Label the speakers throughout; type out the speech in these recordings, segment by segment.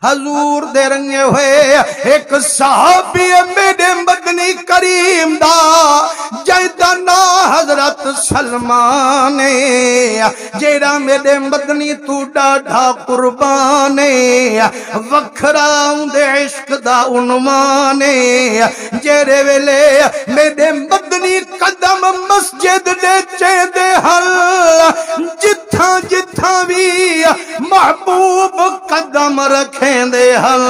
Speaker 1: हजूर दे रंगे हुए एक साहबी मेरे मदनी करीम दा जैदा ना हजरत सलमान जेड़ा मेरे मदनी तू डाढ़ा कुर्बान वखरा उंदे इश्क दा उन्वान जेरे वेले मेरे मदनी कदम मस्जिद दे चेदे हल जिथा जिथा भी महबूब कदम रखे दे हल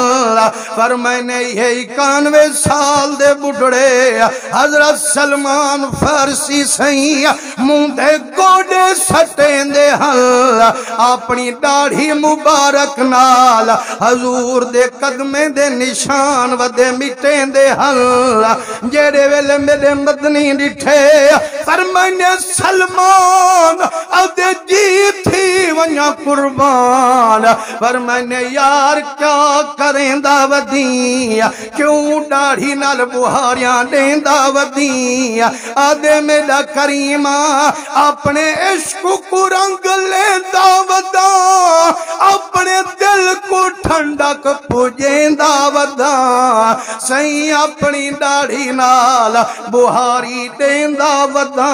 Speaker 1: पर मैंने यही 91 साल दे बुढ़ड़े हजरत सलमान फारसी सही मुंह दे गोडे सटेंदे हल अपनी दाढ़ी मुबारक नाल हजूर दे कदमे दे निशान वदे मिटेंदे हल जेड़े वेले मेरे मदनी डिठे पर मैंने सलमान अदे जी थी वन्या कुर्बान पर मैंने यार क्या करेंदा वदिया क्यों दाढ़ी नाल बुहारियां देंदा वदिया आदे मेरा करीमा अपने इश्क को रंग लेंदा वदा अपने दिल को ठंडक पुजेंदा वदा सही अपनी दाढ़ी नाल बुहारी देंदा वदा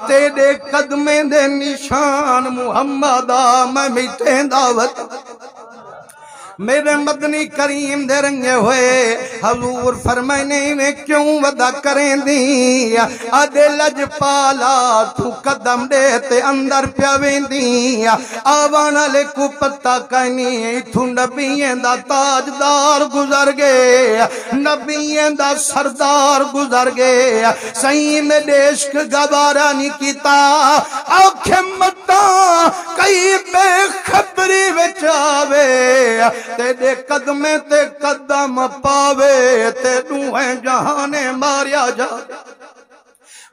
Speaker 1: तेरे कदमे दे निशान मुहम्मद मैं मिटेंदा वदा मेरे मदनी करीम दे रंगे हुए हजूर फरमाने में क्यों वदा करें दी आदे लजपाला तू कदम दे ते अंदर प्यावेंदी आवान वाले को पता कहीं तू नबियों दा ताजदार गुजर गए नबियों दा सरदार गुजर गए सही में इश्क गवारा नहीं कीता आखे मता कई बेखबरी विच आवे तेरे कदमे ते कदम पावे ते दूहे जहाने मारिया जा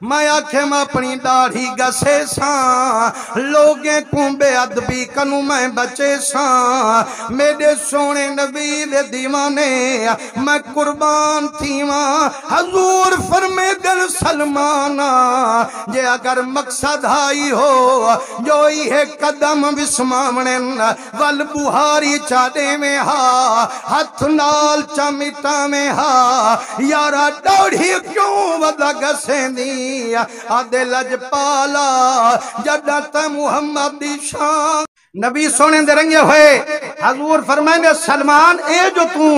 Speaker 1: मैं आखे मैं अपनी दाढ़ी गसे सा लोगे को बेअदबी कनू मैं बचे सा मेरे सोने नबी दे दीवाने मैं कुर्बान थी वहां हजूर फरमे दिल सलमाना जे अगर मकसद आई हो जो ये कदम विस्मावने वल बुहारी चादे में हा हाथ नाल चमिटा में हा यारा दाढ़ी क्यों वदा गसेंदी आदे लजपाला जदा ते मुहम्मद दी शान नबी सोने दे रंगे हुए हजूर फरमाएंगे सलमान ए जो तू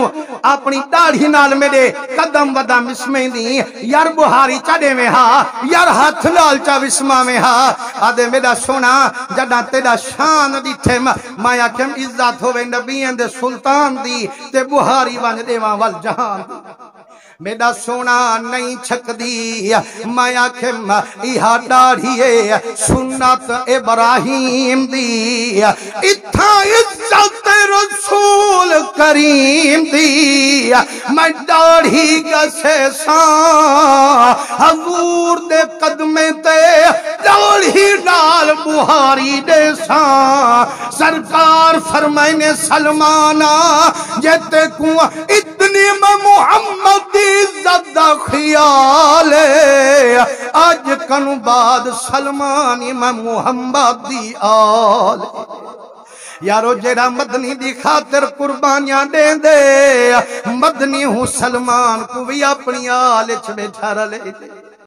Speaker 1: अपनी दाढ़ी नाल मेरे कदम वदा मिसमेंदी यार बुहारी चाडे में हा यार हाथ नाल चा विस्मा में हा आदे मेरा सोना जदा तेरा शान दिथे मैं आखिम इज्जत होवे नबियों दे सुल्तान दी ते बुहारी वन देवा वल जहान मेरा सोना नहीं छकदी मैं आखे इहा दाढ़ी सुन्नत इब्राहिम दी इत्था इज्जत रसूल करीम दी मैं दाढ़ी गसे सा हजूर दे कदमे ते दाढ़ी नाल बुहारी दे सा सरकार फरमाइने सलमाना जेते को इतनी मुहम्मद इज्जत दा ख्याल आज कनु बाद सलमान मैं मुहम्मद दी आल यारो जेड़ा मदनी दी खातिर कुर्बानियां दे दे मदनी हूं सलमान को भी अपनी आल च बैठा रले